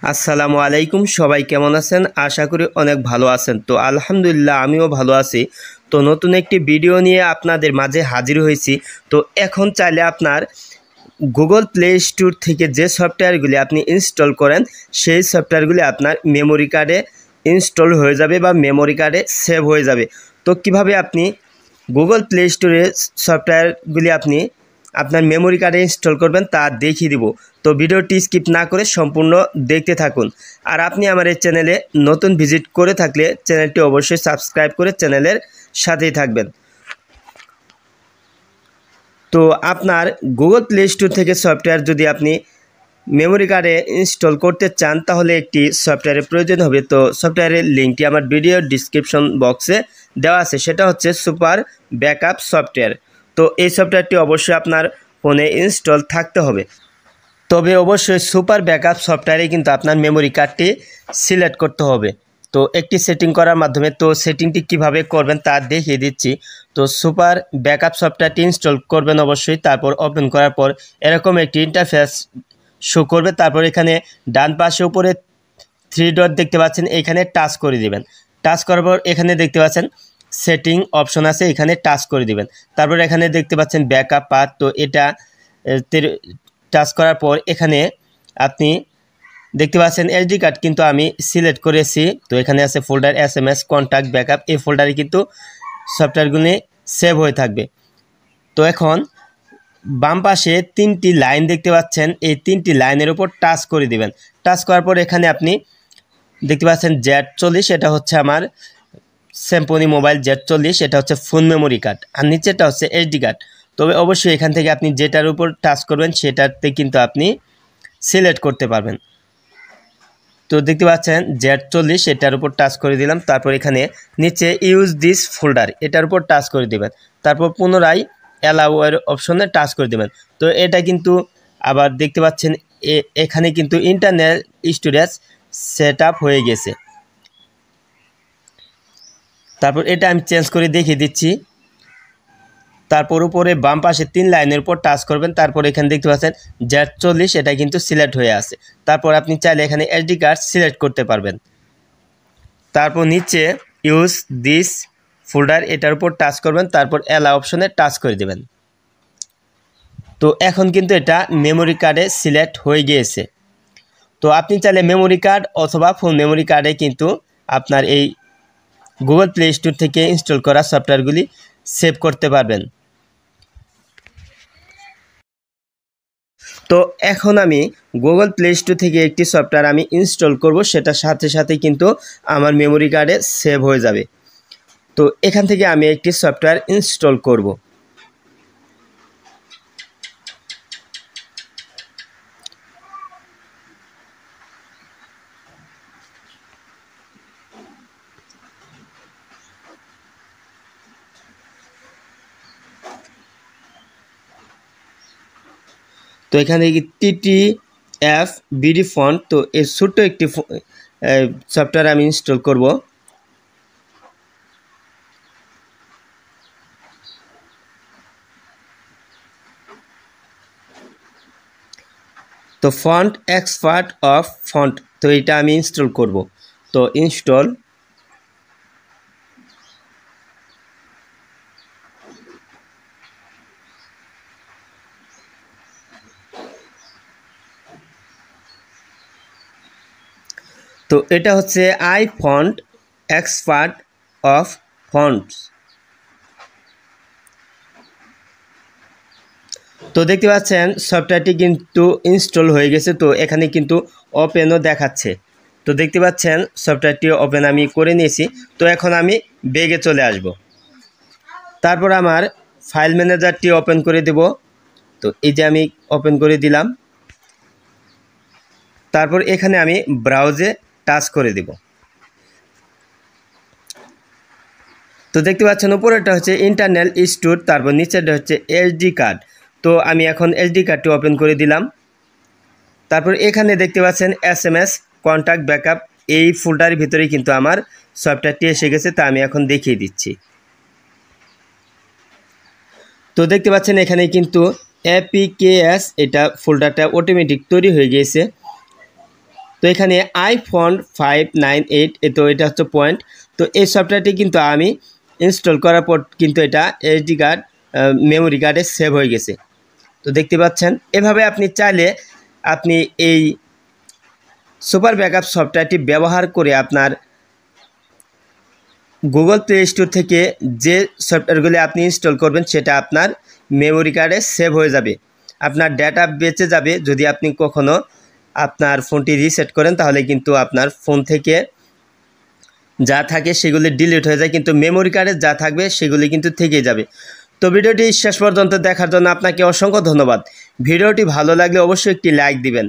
আসসালামু আলাইকুম, সবাই কেমন আছেন? আশা করি অনেক ভালো আছেন। তো আলহামদুলিল্লাহ আমিও ভালো আছি। তো নতুন একটি ভিডিও নিয়ে আপনাদের মাঝে হাজির হয়েছি। তো এখন চাইলে আপনার গুগল প্লে স্টোর থেকে যে সফটওয়্যারগুলি আপনি ইনস্টল করেন সেই সফটওয়্যারগুলি আপনার মেমোরি কার্ডে ইনস্টল হয়ে যাবে বা মেমোরি কার্ডে সেভ হয়ে যাবে। তো কিভাবে আপনি গুগল প্লে স্টোরে সফটওয়্যারগুলি আপনি আপনার মেমোরি কার্ডে ইনস্টল করবেন তা দেখিয়ে দিব। তো ভিডিওটি স্কিপ না করে সম্পূর্ণ দেখতে থাকুন। আর আপনি আমার এই চ্যানেলে নতুন ভিজিট করে থাকলে চ্যানেলটি অবশ্যই সাবস্ক্রাইব করে চ্যানেলের সাথেই থাকবেন। তো আপনার গুগল প্লে স্টোর থেকে সফটওয়্যার যদি আপনি মেমোরি কার্ডে ইনস্টল করতে চান তাহলে একটি সফটওয়্যারের প্রয়োজন হবে। তো সফটওয়্যারের লিঙ্কটি আমার ভিডিও ডিসক্রিপশন বক্সে দেওয়া আছে, সেটা হচ্ছে সুপার ব্যাকআপ সফটওয়্যার। তো এই সফটওয়্যারটি অবশ্যই আপনার ফোনে ইনস্টল থাকতে হবে। তবে অবশ্যই সুপার ব্যাকআপ সফটওয়্যারে কিন্তু আপনার মেমোরি কার্ডটি সিলেক্ট করতে হবে। তো একটি সেটিং করার মাধ্যমে, তো সেটিংটি কিভাবে করবেন তা দেখিয়ে দিচ্ছি। তো সুপার ব্যাকআপ সফটওয়্যারটি ইনস্টল করবেন অবশ্যই। তারপর ওপেন করার পর এরকম একটি ইন্টারফেস শো করবে। তারপর এখানে ডান পাশে উপরে 3 ডট দেখতে পাচ্ছেন, এখানে টাচ করে দিবেন। টাচ করার পর এখানে দেখতে পাচ্ছেন সেটিং অপশন আছে, এখানে টাচ করে দিবেন। তারপর এখানে দেখতে পাচ্ছেন ব্যাকআপ পাথ, তো এটা টাচ করার পর এখানে আপনি দেখতে পাচ্ছেন এসডি কার্ড কিন্তু আমি সিলেক্ট করেছি। তো এখানে আছে ফোল্ডার SMS কন্ট্যাক্ট ব্যাকআপ, এই ফোল্ডারে কিন্তু সফটওয়্যারগুলি সেভ হয়ে থাকবে। তো এখন বাম পাশে 3টি লাইন দেখতে পাচ্ছেন, এই 3টি লাইনের উপর টাচ করে দিবেন। টাচ করার পর এখানে আপনি দেখতে পাচ্ছেন Z40, এটা হচ্ছে আমার স্যামসং মোবাইল Z40, এটা হচ্ছে ফোন মেমোরি কার্ড। আর নিচেটা হচ্ছে এসডি কার্ড। তবে অবশ্যই এখান থেকে আপনি যেটার উপর টাচ করবেন সেটাতে কিন্তু আপনি সিলেক্ট করতে পারবেন। তো দেখতে পাচ্ছেন Z40, এটার উপর টাচ করে দিলাম। তারপর এখানে নিচে ইউজ দিস ফোল্ডার, এটার উপর টাচ করে দেবেন। তারপর পুনরায় অ্যালাউ এর অপশনে টাচ করে দেবেন। তো এটা কিন্তু আবার দেখতে পাচ্ছেন এখানে কিন্তু ইন্টারনাল স্টোরেজ সেট আপ হয়ে গেছে। তারপর এটা আমি চেঞ্জ করে দেখিয়ে দিচ্ছি। তারপর উপরে বাম পাশে 3 লাইনের উপর টাচ করবেন। তারপর এখানে দেখতে পাচ্ছেন Z40, এটা কিন্তু সিলেক্ট হয়ে আছে। তারপর আপনি চাইলে এখানে এসডি কার্ড সিলেক্ট করতে পারবেন। তারপর নিচে ইউজ দিস ফোল্ডার, এটার উপর টাচ করবেন। তারপর অ্যালাউ অপশনে টাচ করে দেবেন। তো এখন কিন্তু এটা মেমোরি কার্ডে সিলেক্ট হয়ে গিয়েছে। তো আপনি চাইলে মেমোরি কার্ড অথবা ফোন মেমোরি কার্ডে কিন্তু আপনার এই গুগল প্লে স্টোর থেকে ইনস্টল করা সফটওয়্যারগুলি সেভ করতে পারবেন। তো এখন আমি গুগল প্লে স্টোর থেকে একটি সফটওয়্যার আমি ইনস্টল করব, সেটার সাথে সাথে কিন্তু আমার মেমোরি কার্ডে সেভ হয়ে যাবে। তো এখান থেকে আমি একটি সফটওয়্যার ইনস্টল করব। তো এখানে TTF BD ফন্ট, তো এই ছোট্ট একটি সফটওয়্যার আমি ইনস্টল করব। তো ফন্ট এক্সপার্ট অফ ফন্ট, তো এটা আমি ইনস্টল করব। তো ইনস্টল। তো এটা হচ্ছে I font expert of fonts. তো দেখতে পাচ্ছেন সফটওয়্যারটি কিন্তু ইনস্টল হয়ে গেছে। তো এখানে কিন্তু ওপেনও দেখাচ্ছে। তো দেখতে পাচ্ছেন সফটওয়্যারটি ওপেন আমি করে নিয়েছি। তো এখন আমি ব্যাগে চলে আসব। তারপর আমার ফাইল ম্যানেজারটি ওপেন করে দেব। তো এই যে আমি ওপেন করে দিলাম। তারপর এখানে আমি ব্রাউজে টাচ করে দেব। তো দেখতে পাচ্ছেন উপরেরটা হচ্ছে ইন্টারনাল স্টোর, তারপর নিচেরটা হচ্ছে এসডি কার্ড। তো আমি এখন এসডি কার্ডটি ওপেন করে দিলাম। তারপর এখানে দেখতে পাচ্ছেন SMS কন্ট্যাক্ট ব্যাকআপ, এই ফোল্ডারের ভিতরে কিন্তু আমার সফটওয়্যারটি এসে গেছে। তা আমি এখন দেখিয়ে দিচ্ছি। তো দেখতে পাচ্ছেন এখানে কিন্তু APKS, এটা ফোল্ডারটা অটোমেটিক তৈরি হয়ে গিয়েছে। তো এখানে iPhone 598 তো এটা হচ্ছে পয়েন্ট। তো এই সফটওয়্যারটি কিন্তু আমি ইনস্টল করার পর কিন্তু এটা এসডি কার্ড মেমোরি কার্ডে সেভ হয়ে গেছে। তো দেখতে পাচ্ছেন এভাবে আপনি চাইলে আপনি এই সুপার ব্যাকআপ সফটওয়্যারটি ব্যবহার করে আপনার গুগল প্লে স্টোর থেকে যে সফটওয়্যারগুলি আপনি ইনস্টল করবেন সেটা আপনার মেমোরি কার্ডে সেভ হয়ে যাবে, আপনার ডেটা বেঁচে যাবে। যদি আপনি কখনো আপনার ফোনটি রিসেট করেন তাহলে কিন্তু আপনার ফোন থেকে যা থাকে সেগুলি ডিলিট হয়ে যায়, কিন্তু মেমোরি কার্ডে যা থাকবে সেগুলি কিন্তু থেকেই যাবে। তো ভিডিওটি শেষ পর্যন্ত দেখার জন্য আপনাকে অসংখ্য ধন্যবাদ। ভিডিওটি ভালো লাগলে অবশ্যই একটি লাইক দিবেন,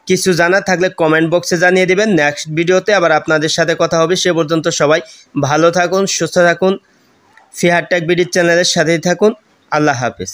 কিছু জানার থাকলে কমেন্ট বক্সে জানিয়ে দিবেন। নেক্সট ভিডিওতে আবার আপনাদের সাথে কথা হবে। সে পর্যন্ত সবাই ভালো থাকুন, সুস্থ থাকুন, ফিহার টেক বিডি চ্যানেলের সাথেই থাকুন। আল্লাহ হাফেজ।